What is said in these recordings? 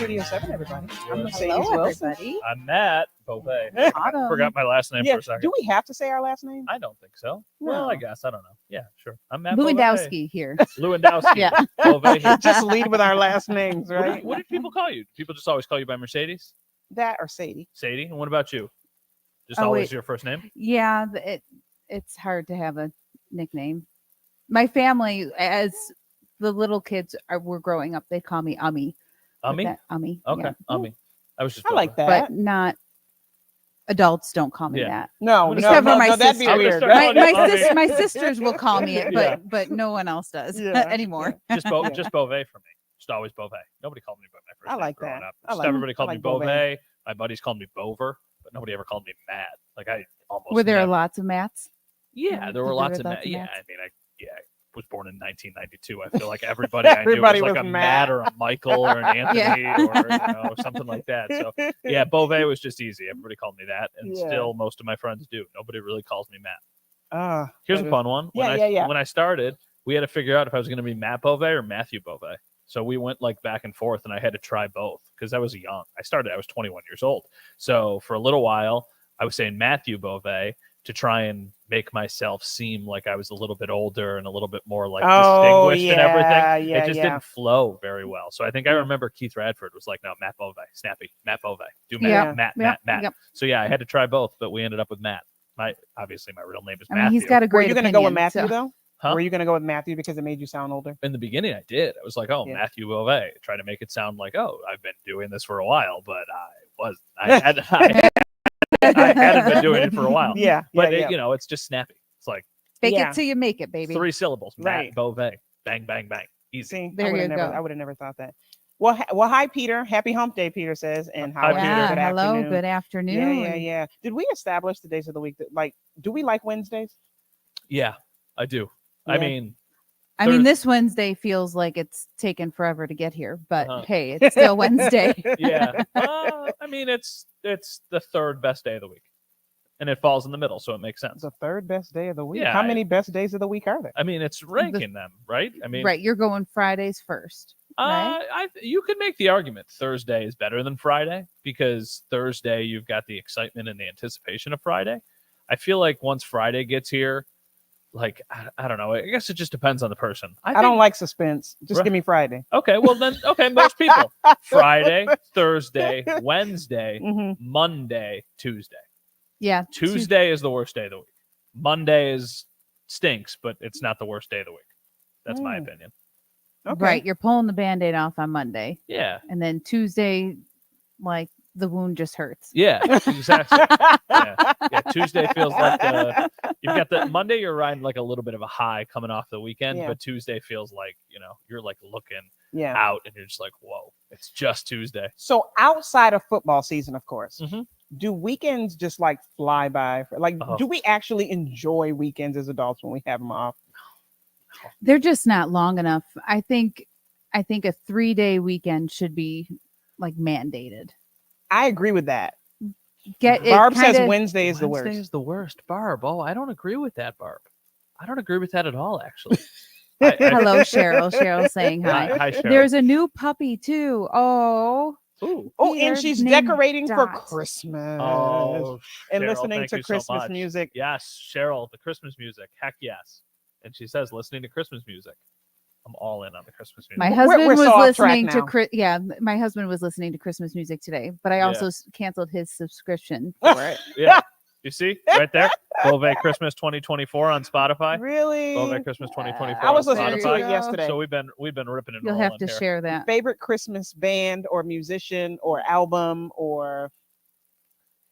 Studio 7, everybody. I'm Mercedes Hello, Wilson. everybody. I'm Matt Beauvais. I Autumn. forgot my last name for a second. Do we have to say our last name? I don't think so. No. Well, I guess. I don't know. Yeah, sure. I'm Matt Beauvais. Lewandowski here. Lewandowski. Yeah. Beauvais here. Just lead with our last names, right? What did people call you? People just always call you by Mercedes? That or Sadie. Sadie? And what about you? Just Oh, always wait. your first name? Yeah, it's hard to have a nickname. My family, as the little kids were growing up, they call me Ummy. Ummy? Ummy. Okay. Yeah. Ummy. I was just I like that. But not adults don't call me Yeah. that. No, Except for my that'd be sister. weird. I'm right? gonna start calling you My Ummy. sisters will call me it, Yeah. but no one else does Yeah. anymore. Just Beauvais for me. Just always Beauvais. Nobody called me by my first I name like growing that. up. I Just like- everybody called I me like Beauvais. Beauvais. My buddies called me Bover, but nobody ever called me Matt. Like I almost Were there never- lots of Mats? Yeah, there were Did lots there of were Matt. lots of Yeah, Matts? I mean, I was born in 1992. I feel like everybody I knew Everybody was like was a Matt. Matt or a Michael or an Anthony or something like that. So yeah, Beauvais was just easy. Everybody called me that, and Yeah. still most of my friends do. Nobody really calls me Matt. Ah, Here's that a is- fun one. Yeah. When I started, we had to figure out if I was going to be Matt Beauvais or Matthew Beauvais. So we went like back and forth, and I had to try both because I was young. I was 21 years old. So for a little while, I was saying Matthew Beauvais to try and make myself seem like I was a little bit older and a little bit more like distinguished and everything. Yeah, It just didn't flow very well. So I think I remember Keith Radford was like, no, Matt Beauvais, snappy, Matt Beauvais, do Matt, Yeah. Matt. Yep. So yeah, I had to try both, but we ended up with Matt. Obviously my real name is I Matthew. mean, he's got a Were great you going to opinion. go with Matthew, so- though? Huh? Were you going to go with Matthew because it made you sound older? In the beginning, I did. I was like, oh, Yeah. Matthew Beauvais. Try to make it sound like, oh, I've been doing this for a while, but I hadn't been doing it for a while. Yeah. But yeah. it's just snappy. It's like Fake Yeah. it till you make it, baby. 3 syllables. Right. Matt Beauvais. Bang, bang, bang. Easy. See, There you go. I would have never thought that. Well, hi, Peter. Happy Hump Day, Peter says. And Hi, how Peter. good Hello, afternoon. good afternoon. Yeah. Did we establish the days of the week that do we like Wednesdays? Yeah, I do. I Yeah. mean, I mean, this Wednesday feels like it's taken forever to get here, but hey, it's still Wednesday. yeah. I mean, it's the third best day of the week, and it falls in the middle, so it makes sense. It's the third best day of the week. Yeah, How many best days of the week are there? I mean, it's ranking them, right? I mean, Right, you're going Fridays first. Right? You could make the argument Thursday is better than Friday because Thursday you've got the excitement and the anticipation of Friday. I feel like once Friday gets here, like I don't know. I guess it just depends on the person. I don't like suspense. Just give me Friday. Okay, well then, most people Friday, Thursday, Wednesday, Mhm. Monday, Tuesday. Yeah. Tuesday is the worst day of the week. Monday stinks, but it's not the worst day of the week. That's my opinion. Okay. Right, you're pulling the Band-Aid off on Monday. Yeah. And then Tuesday, like the wound just hurts. Yeah, exactly. yeah. Tuesday feels like you've got the Monday. You're riding like a little bit of a high coming off the weekend, Yeah. but Tuesday feels like you're like looking Yeah. out and you're just like, whoa, it's just Tuesday. So outside of football season, of course, Mhm. do weekends just like fly by? Oh. Do we actually enjoy weekends as adults when we have them off? They're just not long enough. I think a 3-day weekend should be like mandated. I agree with that. Barb says Wednesday is the worst. Wednesday is the worst, Barb. Oh, I don't agree with that, Barb. I don't agree with that at all, actually. Hello, Cheryl. Cheryl saying hi. Hi, Cheryl. There's a new puppy too. Oh. Ooh. Oh, and Peter she's named decorating for Dot. Christmas. Oh, and Cheryl, listening thank to you so Christmas much. music. Yes, Cheryl, the Christmas music. Heck yes. And she says, listening to Christmas music. I'm all in on the Christmas music. My We're husband so was off track listening to now. my husband was listening to Christmas music today, but I Yeah. also canceled his subscription for it. Yeah. You see right there? Beauvais Christmas 2024 on Spotify. Really? Beauvais Christmas 2024 I was on listening to Spotify. it yesterday. So we've been ripping and You'll rolling have to here. share that. Favorite Christmas band or musician or album or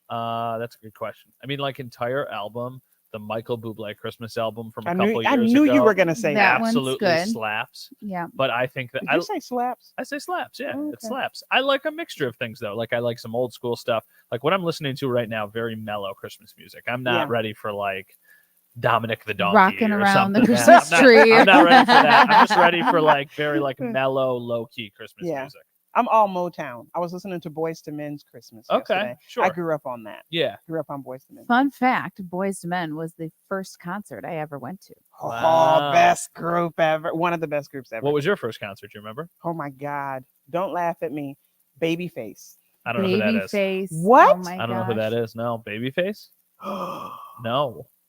That's a good question. I mean, like entire album, the Michael Bublé Christmas album from a I couple knew years you ago were gonna say That that. one's absolutely good. slaps. Yeah. But I think that Did you say slaps? I say slaps. Yeah, Okay. it slaps. I like a mixture of things though. Like I like some old school stuff. Like what I'm listening to right now, very mellow Christmas music. I'm not Yeah. ready for like Dominic the Donkey Rocking or around the something. Yeah, Christmas tree. I'm not ready for that. I'm just ready for like very like mellow, low key Christmas Yeah. music. I'm all Motown. I was listening to Boyz II Men's Christmas. Okay, yesterday. sure. I grew up on that. Yeah. Grew up on Boyz II Men. Fun fact, Boyz II Men was the first concert I ever went to. Wow. Oh, best group ever. One of the best groups ever. What was your first concert? Do you remember? Oh my God. Don't laugh at me. Babyface. I don't know who that is. Babyface. What? Oh my I don't know who gosh. that is. No, Babyface?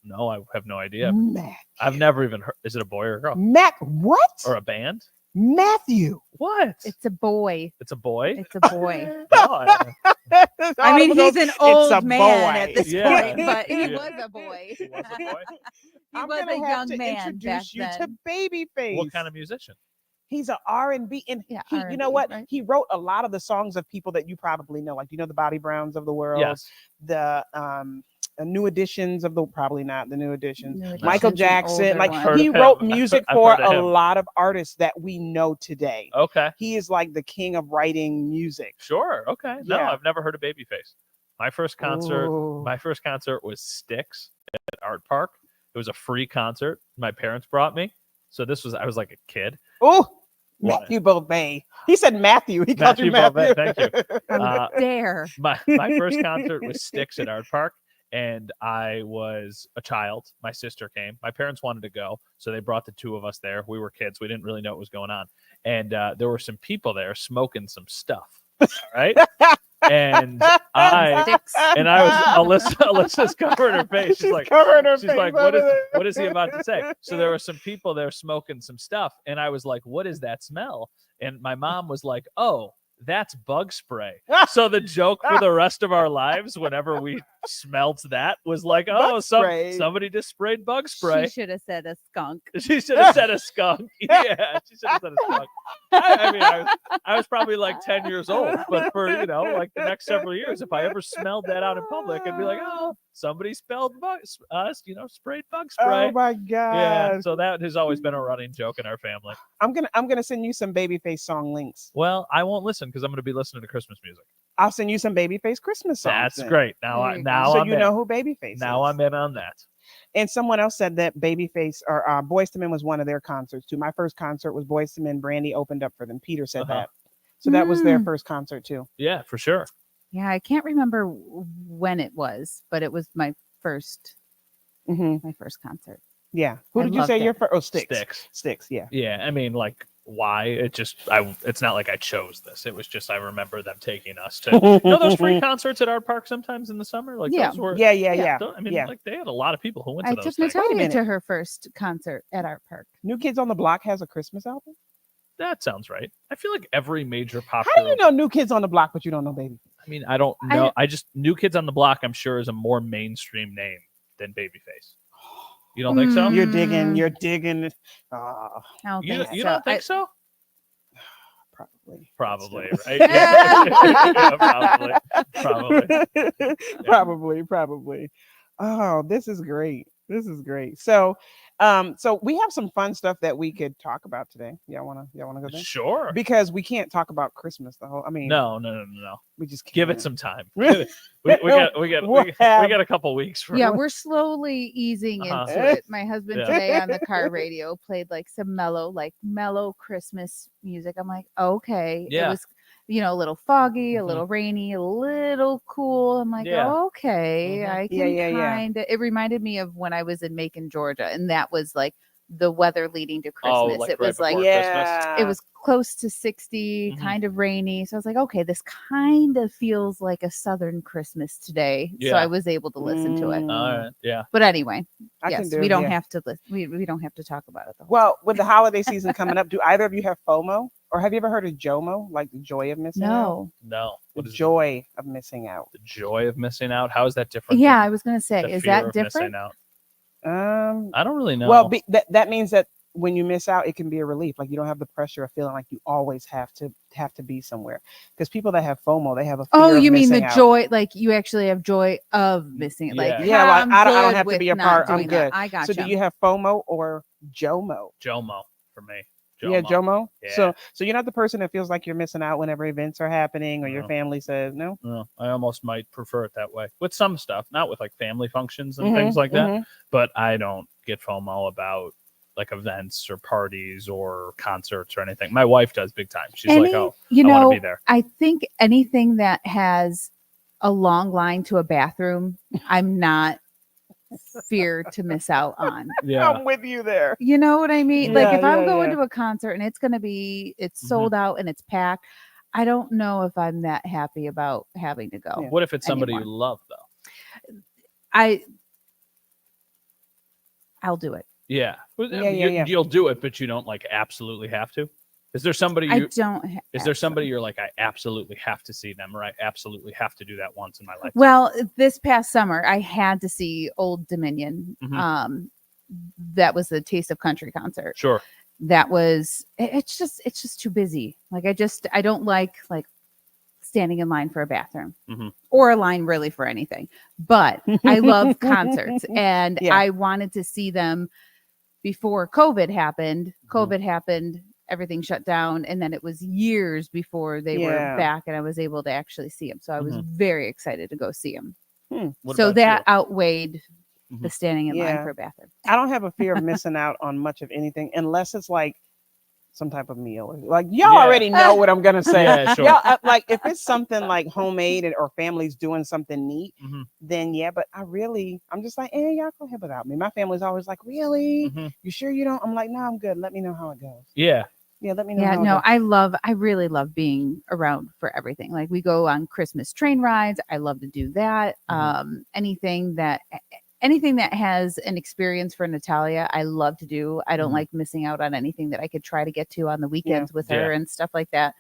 No, I have no idea. Mac. I've never even heard. Is it a boy or a girl Mac. What? or a band? Matthew. What? It's a boy. It's a boy. It's a boy. No, I mean, he's an It's old a man boy. at this Yeah. point, but he Yeah. was a boy. he was a boy. He I'm was gonna a have young to man back introduce you to then. Babyface. What kind of musician? He's an R&B, and Yeah, he, you know R&B, what? right? He wrote a lot of the songs of people that you probably know, like the Bobby Browns of the world, Yes. the New Editions of the probably not the New Editions, New Michael Edition's an Jackson. older Like one. Heard he of wrote him. music I've for heard of a him. lot of artists that we know today. Okay. He is like the king of writing music. Sure. Okay. No, Yeah. I've never heard of Babyface. My first concert. Ooh. My first concert was Styx at Art Park. It was a free concert. My parents brought me. So I was like a kid. Oh, What? Matthew Beauvais. He said Matthew. He called you Matthew Matthew. Beauvais, thank you. How dare. My first concert was Styx at Art Park, and I was a child. My sister came. My parents wanted to go, so they brought the two of us there. We were kids. We didn't really know what was going on, and there were some people there smoking some stuff. All right, and I Sticks. and I was Alyssa's covering her face. She's like, covering her face. what is he about to say? So there were some people there smoking some stuff, and I was like, what is that smell? And my mom was like, oh, that's bug spray. So the joke for the rest of our lives, whenever we smelt that, was like, oh, Bug spray. somebody just sprayed bug spray. She should have said a skunk. She should have said a skunk. Yeah, she should have said a skunk. I mean, I was probably like 10 years old, but for like the next several years, if I ever smelled that out in public, I'd be like, oh, somebody sprayed bug spray. Oh my god. Yeah, so that has always been a running joke in our family. I'm gonna send you some Babyface song links. Well, I won't listen because I'm going to be listening to Christmas music. I'll send you some Babyface Christmas songs. That's then. great. There Now you go. now So I'm you in. know who Babyface Now is. I'm in on that. And someone else said that Babyface or Boyz II Men was one of their concerts too. My first concert was Boyz II Men. Brandy opened up for them. Peter said Uh-huh. that. So that was their Mm. first concert too. Yeah, for sure. Yeah, I can't remember when it was, but it was my first Hmm. concert. Yeah. Who I did you loved say it. your first? Oh, Sticks. Sticks. Sticks. Yeah. Yeah, I mean, like, why? It's not like I chose this. It was just I remember them taking us to those free concerts at Art Park sometimes in the summer. Like Yeah. those were. Yeah. I mean, yeah. like they had a lot of people who went to I those took things. Natalia minute. to her first concert at Art Park. New Kids on the Block has a Christmas album. That sounds right. I feel like every major How popular. do you know New Kids on the Block, but you don't know Baby? I mean, I don't know. I just New Kids on the Block. I'm sure is a more mainstream name than Babyface. You don't think so? Mm. You're digging. You're digging. I don't You think so. don't think so? Probably. Probably, right? Yeah, probably. Probably. Oh, this is great. This is great. So we have some fun stuff that we could talk about today. Y'all wanna go there? Sure. Because we can't talk about Christmas the whole. I mean, No. we just can't. Give it some time. We got a couple weeks. For Yeah, we're slowly easing Uh-huh. into it. My husband Yeah. today on the car radio played like some mellow Christmas music. I'm like, okay. Yeah. It was, a little foggy, Mhm. a little rainy, a little cool. I'm like, Yeah. okay, Mhm. I can Yeah. kind of. It reminded me of when I was in Macon, Georgia, and that was like the weather leading to Oh, Christmas. like It right was like before Christmas. it was close to 60, Mhm. kind of rainy. So I was like, okay, this kind of feels like a Southern Christmas today. So Yeah. I was able to listen to it. All right. Yeah. But anyway, I can yes, do we it, don't yeah. have to we don't have to talk about it. The whole Well, with the holiday season coming up, do either of you have FOMO, or have you ever heard of JOMO, like the joy of missing out? No. No. The What is joy of missing out. the joy of missing out? How is that different? Yeah, than I was gonna say, the is fear that of missing different? out? Um. I don't really know. Well, that means that when you miss out, it can be a relief. Like you don't have the pressure of feeling like you always have to be somewhere. Because people that have FOMO, they have a fear Oh, of you mean the missing out. joy? Like you actually have joy of missing it? Like Yeah, like, I'm I don't good have to with be a not part, I'm doing that. good. I gotcha. So do you have FOMO or JOMO? JOMO for me. Yeah, JOMO. Yeah. So you're not the person that feels like you're missing out whenever events are happening or your No. family says no. No, I almost might prefer it that way with some stuff, not with like family functions and Mhm, things like that. mhm. But I don't get FOMO about like events or parties or concerts or anything. My wife does big time. She's like, "Oh, you I want know, to be there." I think anything that has a long line to a bathroom, I'm not fear to miss out on. Yeah, I'm with you there. You know what I mean? Like Yeah, if I'm yeah, going yeah. to a concert and it's sold out and it's packed, I don't know if I'm that happy about having to go. Yeah. What if it's somebody Anymore. you love though? I'll do it. Yeah. Well, Yeah, yeah, yeah. You'll do it, but you don't like absolutely have to. Is there somebody I you? don't. Is there somebody you're like, I absolutely have to see them, or I absolutely have to do that once in my life? Well, this past summer, I had to see Old Dominion. Mhm. That was the Taste of Country concert. Sure. That was. It's just too busy. Like I don't like standing in line for a bathroom Mhm. or a line really for anything. But I love concerts, and Yeah. I wanted to see them before COVID happened. Mm-hmm. COVID happened. Everything shut down, and then it was years before they were Yeah. back, and I was able to actually see them. So I was Mhm. very excited to go see them. What So about that you? outweighed the Mhm. standing in line Yeah. for a bathroom. I don't have a fear of missing out on much of anything unless it's like some type of meal. Like y'all Yeah. already know what I'm gonna say. Yeah, sure. Y'all, like if it's something like homemade or families doing something neat, Mhm. then yeah. But I'm just like, y'all go ahead without me. My family's always like, really? Mhm. You sure you don't? I'm like, no, I'm good. Let me know how it goes. Yeah. Yeah, let me know. Yeah, how no, it goes. I really love being around for everything. Like we go on Christmas train rides. I love to do that. Anything that has an experience for Natalia, I love to do. I don't Mhm. like missing out on anything that I could try to get to on the weekends with Yeah. her and stuff like that.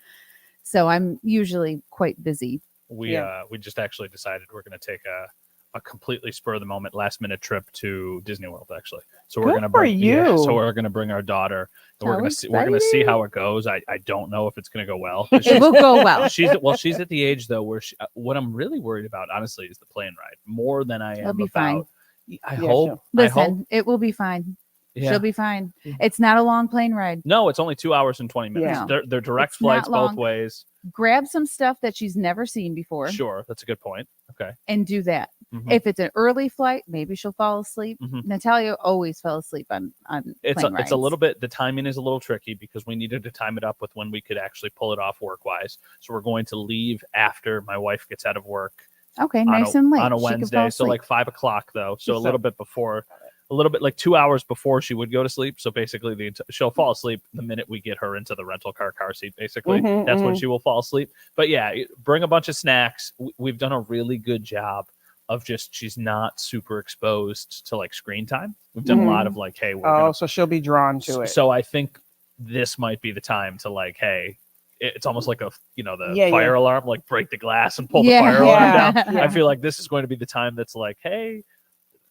So I'm usually quite busy. We just actually decided we're going to take a completely spur of the moment last minute trip to Disney World actually. So we're Good going to for bring you. so we're going to bring our daughter and we're How going to see how it goes. I don't know if it's going to go well. It will go well. She's at the age though where what I'm really worried about honestly is the plane ride more than I It'll am be fine. about I Yeah, hope sure. I hope Listen, it will be fine. yeah. She'll be fine. Yeah. It's not a long plane ride. No, it's only 2 hours and 20 minutes. Yeah. They're direct It's not flights both long. ways. Grab some stuff that she's never seen before Sure, that's a good point. Okay. and do that. Mhm. If it's an early flight, maybe she'll fall asleep. Mhm. Natalia always fell asleep on It's plane it's a rides. little bit the timing is a little tricky because we needed to time it up with when we could actually pull it off work wise. So we're going to leave after my wife gets out of work Okay, nice and late. on a She can fall Wednesday. So asleep. like 5 o'clock though. So a So- little bit before, a little bit like 2 hours before she would go to sleep. So basically she'll fall asleep the minute we get her into the rental car seat. Basically, Mhm, that's when mhm. she will fall asleep. But yeah, bring a bunch of snacks. We've done a really good job of just she's not super exposed to like screen time. We've done a lot of like, hey, we're Oh, gonna so she'll be drawn to it. so I think this might be the time to like, hey, it's almost like the Yeah, fire alarm, like break the glass and pull Yeah. the fire alarm Yeah, down. yeah. I feel like this is going to be the time that's like, hey,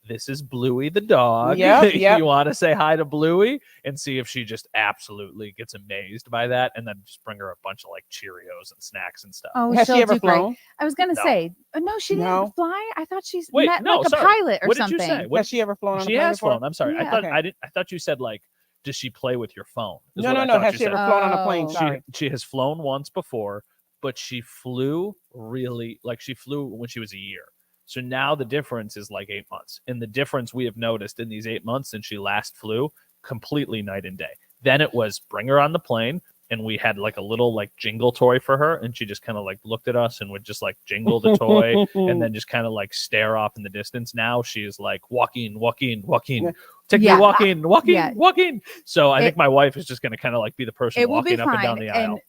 this is Bluey the dog. Yep, yep. You want to say hi to Bluey and see if she just absolutely gets amazed by that, and then just bring her a bunch of like Cheerios and snacks and stuff. Oh, Has she'll she ever do great. flown? I was gonna No. say, no, she No. didn't fly. I thought she's Wait, met no, like a sorry. pilot or What something. did you say? What, Has she ever flown on a she plane has before? flown. I'm sorry. Yeah. I thought you said like, does she play with your phone? Is No, what no, I no. thought Has you she ever said. flown on a plane? Oh. Sorry. She has flown once before, but she flew really like she flew when she was a year. So now the difference is like 8 months. And the difference we have noticed in these 8 months since she last flew, completely night and day. Then it was bring her on the plane, and we had like a little like jingle toy for her, and she just kind of like looked at us and would just like jingle the toy and then just kind of like stare off in the distance. Now she is like walking, take Yeah. me walking. Yeah. So I think my wife is just going to kind of like be the person It will be walking up and down fine. the And aisle.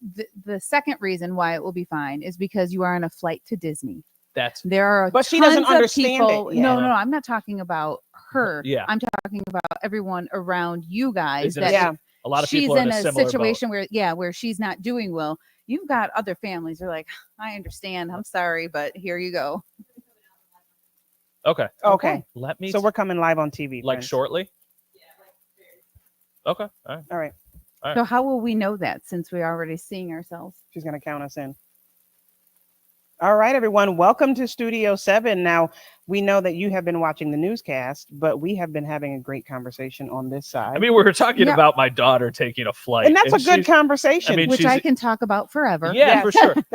the second reason why it will be fine is because you are on a flight to Disney. That's There are But she doesn't tons of understand it people. yet. No, I'm not talking about her. Yeah. I'm talking about everyone around you guys. Is in a That Yeah. a lot of she's people are in a similar situation where she's not doing well. You've got other families who are like, I understand. I'm sorry, but here you go. boat. Okay. Okay. Let me So we're coming live on TV. like friends. shortly. Okay. All right. All right. Right. So how will we know that since we're already seeing ourselves? She's going to count us in. All right, everyone. Welcome to Studio 7. Now, we know that you have been watching the newscast, but we have been having a great conversation on this side. I mean, we were talking Yeah. about my daughter taking a flight, and that's a good she's- conversation. I mean, Which she's- I can talk about forever. Yeah, Yes. for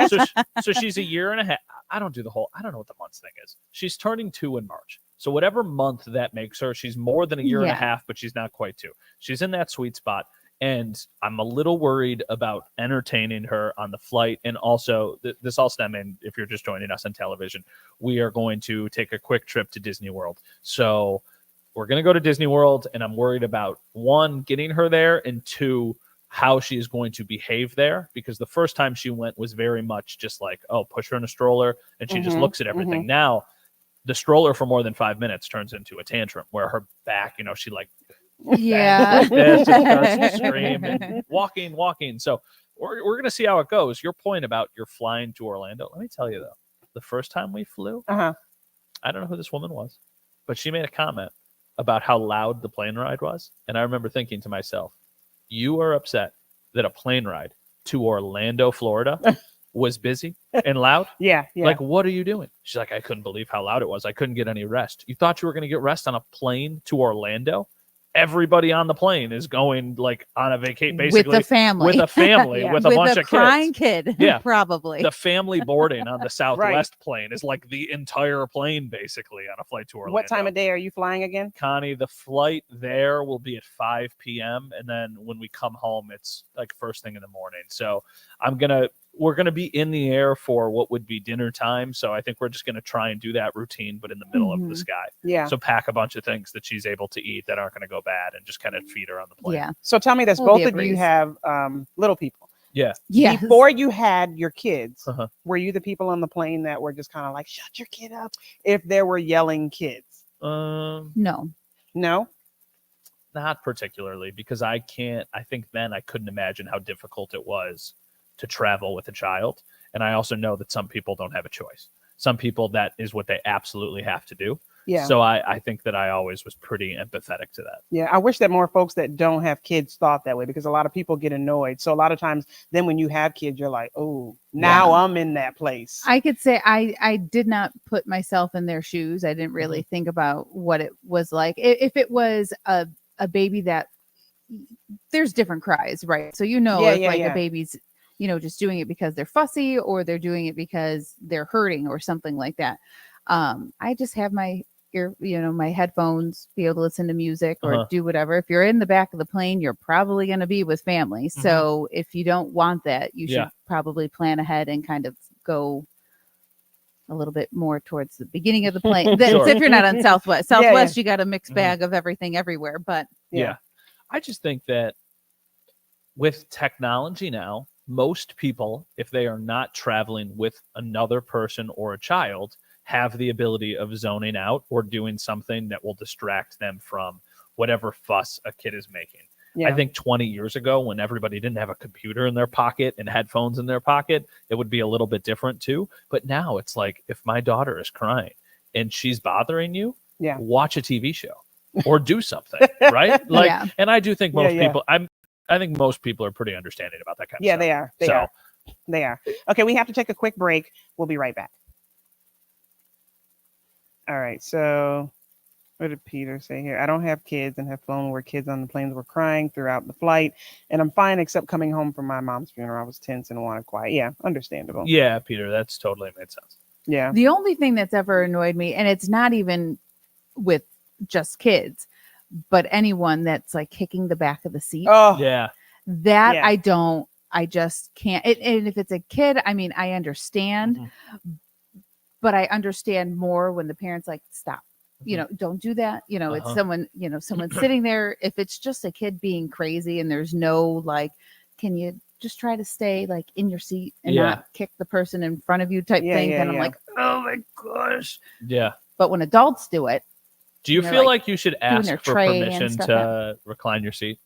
sure. So she's a year and a half. I don't know what the months thing is. She's turning 2 in March. So whatever month that makes her, she's more than a year and a Yeah. half, but she's not quite 2. She's in that sweet spot. And I'm a little worried about entertaining her on the flight. And also, this all stemming, if you're just joining us on television, we are going to take a quick trip to Disney World. So we're going to go to Disney World, and I'm worried about, 1, getting her there, and 2, how she is going to behave there, because the first time she went was very much just like, oh, push her in a stroller and she just looks at everything. Now the stroller for more than 5 minutes turns into a tantrum where her back, she like Yeah. like this, just starts to scream and walking. So we're gonna see how it goes. Your point about you're flying to Orlando, let me tell you though, the first time we flew, I don't know who this woman was, but she made a comment about how loud the plane ride was, and I remember thinking to myself, you are upset that a plane ride to Orlando, Florida was busy and loud? Yeah. Like, what are you doing? She's like, I couldn't believe how loud it was. I couldn't get any rest. You thought you were going to get rest on a plane to Orlando? Everybody on the plane is going like on a vacation, basically with a family, with a bunch of crying kids. kid. Yeah, probably. The family boarding on the Southwest plane is like the entire plane, basically, on a flight to Orlando. What time of day are you flying again? Connie, the flight there will be at 5 p.m. and then when we come home, it's like first thing in the morning. So we're gonna be in the air for what would be dinner time. So I think we're just gonna try and do that routine, but in the middle of the sky. Yeah. So pack a bunch of things that she's able to eat that aren't gonna go bad, and just kind of feed her on the plane. Yeah. So tell me this: It'll be both a of you breeze. have little people. Yeah. Yes. Before you had your kids, Uh-huh. were you the people on the plane that were just kind of like, "Shut your kid up"? If there were yelling kids, No. no. Not particularly, because I think then I couldn't imagine how difficult it was to travel with a child. And I also know that some people don't have a choice. Some people, that is what they absolutely have to do. Yeah. So I think that I always was pretty empathetic to that. Yeah, I wish that more folks that don't have kids thought that way, because a lot of people get annoyed. So a lot of times then when you have kids, you're like, oh, now I'm in that place. I could say I did not put myself in their shoes. I didn't really think about what it was like. If it was a baby that there's different cries, right? So a baby's just doing it because they're fussy or they're doing it because they're hurting or something like that. I just have my my headphones, be able to listen to music or do whatever. If you're in the back of the plane, you're probably going to be with family. So if you don't want that, you should probably plan ahead and kind of go a little bit more towards the beginning of the plane. Sure. If you're not on Southwest, you got a mixed bag of everything everywhere. But yeah, I just think that with technology now, most people, if they are not traveling with another person or a child, have the ability of zoning out or doing something that will distract them from whatever fuss a kid is making. I think 20 years ago, when everybody didn't have a computer in their pocket and headphones in their pocket, it would be a little bit different too. But now it's like, if my daughter is crying and she's bothering you, watch a TV show or do something, right? Like, and I do think most people, I think most people are pretty understanding about that kind of stuff. Yeah, they are. Okay, we have to take a quick break. We'll be right back. All right, so what did Peter say here? I don't have kids and have flown where kids on the planes were crying throughout the flight, and I'm fine except coming home from my mom's funeral. I was tense and wanted quiet. Yeah, understandable. Yeah, Peter, that's totally made sense. Yeah. The only thing that's ever annoyed me, and it's not even with just kids, but anyone that's like kicking the back of the seat. Oh, yeah. That I just can't. And if it's a kid, I mean, I understand, but I understand more when the parents like, stop, don't do that. It's someone, someone sitting there. If it's just a kid being crazy and there's no, like, can you just try to stay like in your seat and not kick the person in front of you type thing. And I'm like, oh my gosh. Yeah. But when adults do it. Do you feel like you should ask for permission to recline your seat?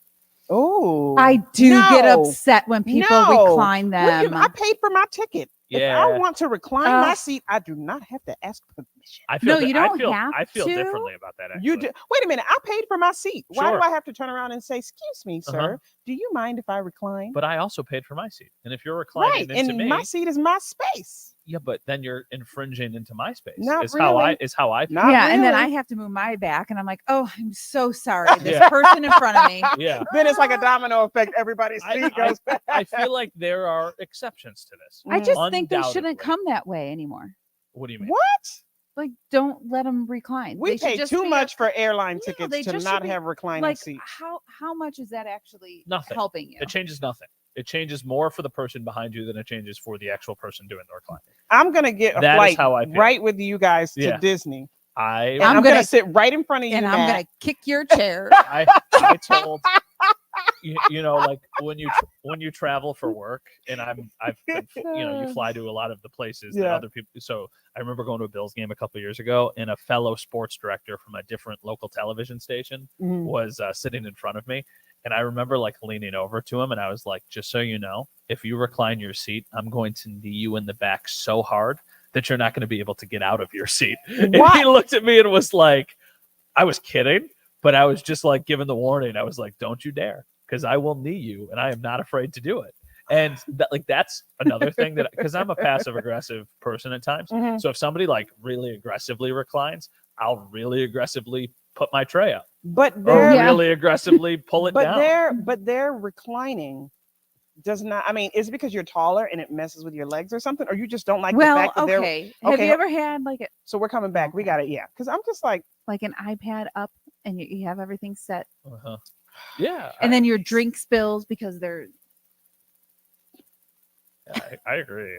Oh, I do get upset when people recline them. I paid for my ticket. Yeah. If I want to recline my seat, I do not have to ask permission. I feel you don't have I feel to. differently about that. Actually. You do. Wait a minute. I paid for my seat. Why do I have to turn around and say, "Excuse me, sir, do you mind if I recline?" But I also paid for my seat, and if you're reclining into me, my seat is my space. Yeah, but then you're infringing into my space. Not is really. how I feel. And then I have to move my back, and I'm like, oh, I'm so sorry. This person in front of me. Yeah. Then it's like a domino effect. Everybody's seat goes back. I feel like there are exceptions to this. I just think they shouldn't come that way anymore. What do you mean? What? Like, don't let them recline. We pay too much for airline tickets to not have reclining like, seats. How much is that actually helping you? It changes nothing. It changes more for the person behind you than it changes for the actual person doing the reclining. I'm gonna get a flight right with you guys to Disney. I'm gonna sit right in front of you, and Matt. I'm gonna kick your chair. I told like when you travel for work, and I've been, you fly to a lot of the places that other people. So I remember going to a Bills game a couple of years ago, and a fellow sports director from a different local television station was sitting in front of me, and I remember like leaning over to him, and I was like, "Just so you know, if you recline your seat, I'm going to knee you in the back so hard that you're not going to be able to get out of your seat." And he looked at me and was like, I was kidding, but I was just like giving the warning. I was like, "Don't you dare, because I will knee you, and I am not afraid to do it." And that's another thing that, because I'm a passive aggressive person at times. So if somebody like really aggressively reclines, I'll really aggressively put my tray up, But or really aggressively pull it down. But they're reclining does not. I mean, is it because you're taller and it messes with your legs or something, or you just don't like the fact that they're Have you ever had like So we're coming back. We got it. Yeah, because I'm just like an iPad up and you have everything set, Yeah, and then your drink spills because they're. I agree.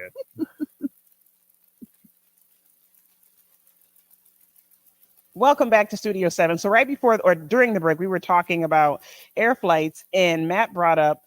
Welcome back to Studio 7. So right before or during the break, we were talking about air flights, and Matt brought up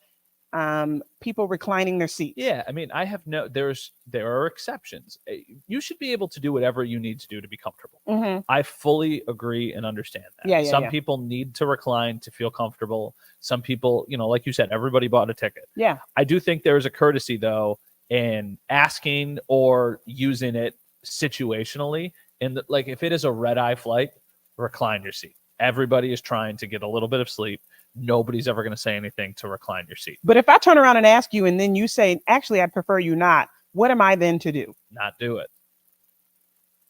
people reclining their seats. Yeah, I mean, there are exceptions. You should be able to do whatever you need to do to be comfortable. I fully agree and understand that. Some people need to recline to feel comfortable. Some people, like you said, everybody bought a ticket. Yeah. I do think there is a courtesy though in asking or using it situationally. And like if it is a red-eye flight, recline your seat. Everybody is trying to get a little bit of sleep. Nobody's ever going to say anything to recline your seat. But if I turn around and ask you, and then you say, "Actually, I'd prefer you not," what am I then to do? Not do it.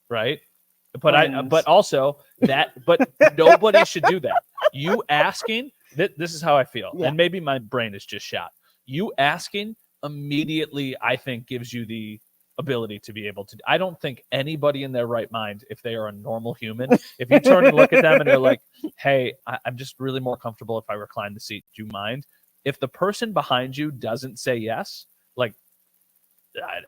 Right? But also that, but nobody should do that. You asking, this is how I feel. Yeah. And maybe my brain is just shot. You asking immediately, I think, gives you the ability to be able to. I don't think anybody in their right mind, if they are a normal human, if you turn and look at them and you're like, "Hey, I'm just really more comfortable if I recline the seat. Do you mind?" If the person behind you doesn't say yes, like,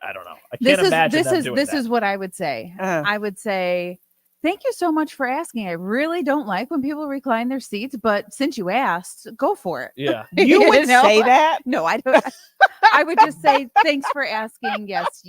I don't know. I can't imagine them doing this that. is what I would say. I would say, "Thank you so much for asking. I really don't like when people recline their seats, but since you asked, go for it." Yeah. You would say that? No, I don't. I would just say, "Thanks for asking. Yes,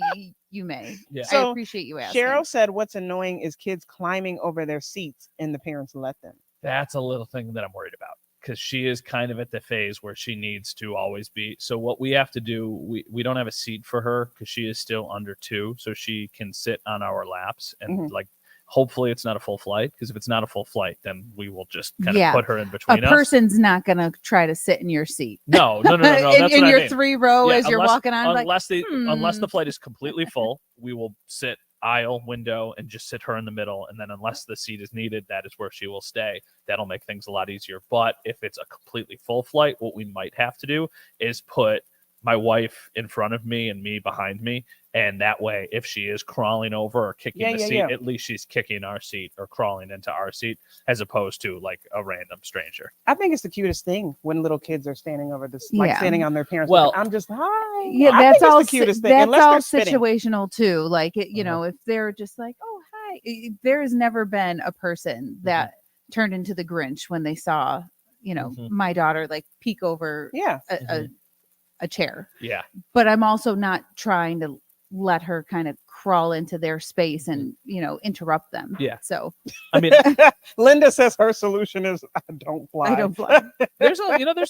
you may." Yeah. So, I appreciate you asking. Cheryl said, "What's annoying is kids climbing over their seats and the parents let them." That's a little thing that I'm worried about, because she is kind of at the phase where she needs to always be. So what we have to do, we don't have a seat for her because she is still under 2. So she can sit on our laps and like, hopefully it's not a full flight, because if it's not a full flight, then we will just kind of put her in between us. A person's not going to try to sit in your seat. No. That's in what your I mean. 3 row as you're walking on. Unless the flight is completely full, we will sit aisle, window, and just sit her in the middle. And then unless the seat is needed, that is where she will stay. That'll make things a lot easier. But if it's a completely full flight, what we might have to do is put my wife in front of me and me behind me. And that way, if she is crawling over or kicking the seat, at least she's kicking our seat or crawling into our seat, as opposed to like a random stranger. I think it's the cutest thing when little kids are standing over this, like standing on their parents. Well, I'm just, "Hi." Yeah, that's all the cutest thing. That's all situational too. Like, if they're just like, "Oh, hi," there has never been a person that turned into the Grinch when they saw, my daughter like peek over a chair. Yeah. But I'm also not trying to let her kind of crawl into their space and, interrupt them. Yeah. So, I mean, Linda says her solution is, "I don't fly." I don't fly. There's a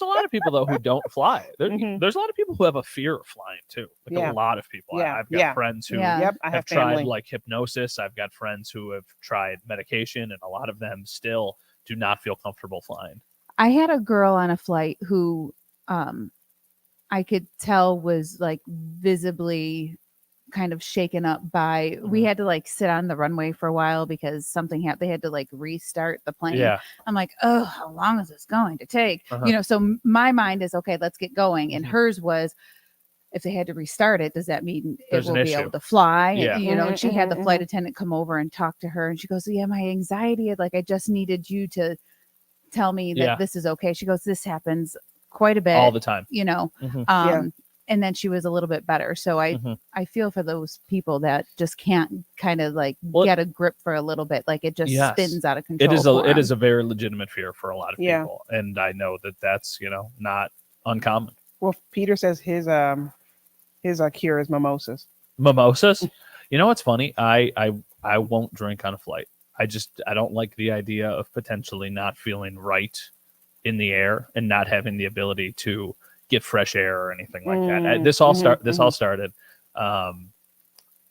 lot of people though who don't fly. There's a lot of people who have a fear of flying too. Like a lot of people. I've got friends who have tried like hypnosis. I've got friends who have tried medication, and a lot of them still do not feel comfortable flying. I had a girl on a flight who, I could tell was like visibly kind of shaken up by, we had to like sit on the runway for a while because something happened. They had to like restart the plane. Yeah. I'm like, "Oh, how long is this going to take?" So my mind is, okay, let's get going. And hers was, if they had to restart it, does that mean it will be able to fly? Yeah. And, and she had the flight attendant come over and talk to her. And she goes, "Yeah, my anxiety, like I just needed you to tell me that this is okay." She goes, "This happens quite a bit all the time, and then she was a little bit better. So Mhm. I feel for those people that just can't kind of like Well, get a grip for a little bit. Like it just yes. spins out of control. It is a very legitimate fear for a lot of Yeah. people, and I know that that's not uncommon. Well, Peter says his cure is mimosas. Mimosas. You know what's funny? I won't drink on a flight. I don't like the idea of potentially not feeling right in the air and not having the ability to get fresh air or anything like that. This all started.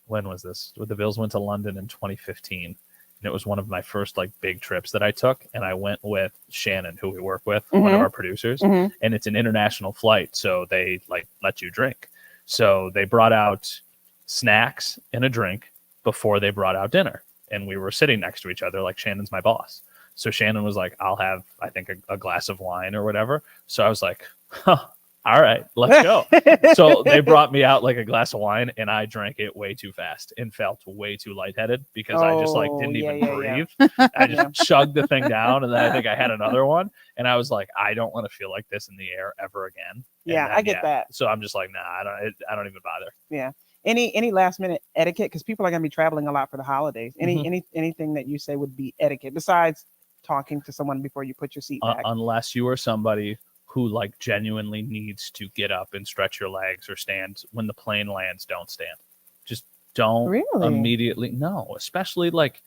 When was this? The Bills went to London in 2015, and it was one of my first like big trips that I took, and I went with Shannon, who we work with, one of our producers, and it's an international flight, so they like let you drink. So they brought out snacks and a drink before they brought out dinner, and we were sitting next to each other. Like Shannon's my boss, so Shannon was like, "I'll have, I think, a glass of wine or whatever." So I was like, "Huh, all right, let's go." So they brought me out like a glass of wine, and I drank it way too fast and felt way too lightheaded because I just like didn't even breathe. I just chugged the thing down, and then I think I had another one, and I was like, I don't want to feel like this in the air ever again. Yeah, then, I get that. So I'm just like, nah, I don't even bother. Yeah. Any last minute etiquette, because people are going to be traveling a lot for the holidays. Anything that you say would be etiquette besides talking to someone before you put your seat back? Unless you are somebody who like genuinely needs to get up and stretch your legs or stand when the plane lands. Don't stand. Just don't immediately. No, especially like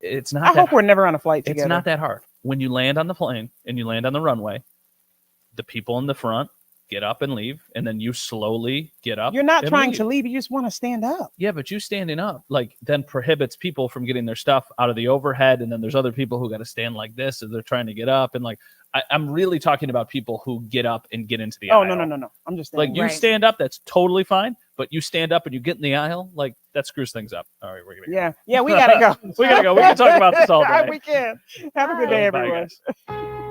it's not. I hope we're never on a flight together. It's not that hard. When you land on the plane and you land on the runway, the people in the front get up and leave, and then you slowly get up. You're not trying to leave. You just want to stand up. Yeah, but you standing up like then prohibits people from getting their stuff out of the overhead, and then there's other people who got to stand like this as they're trying to get up, and like I'm really talking about people who get up and get into the aisle. No. I'm just like you stand up, that's totally fine, but you stand up and you get in the aisle, like that screws things up. All right, we're gonna yeah, we gotta go. We gotta go. We can talk about this all day. We can. Have a good day, everyone. Bye, guys.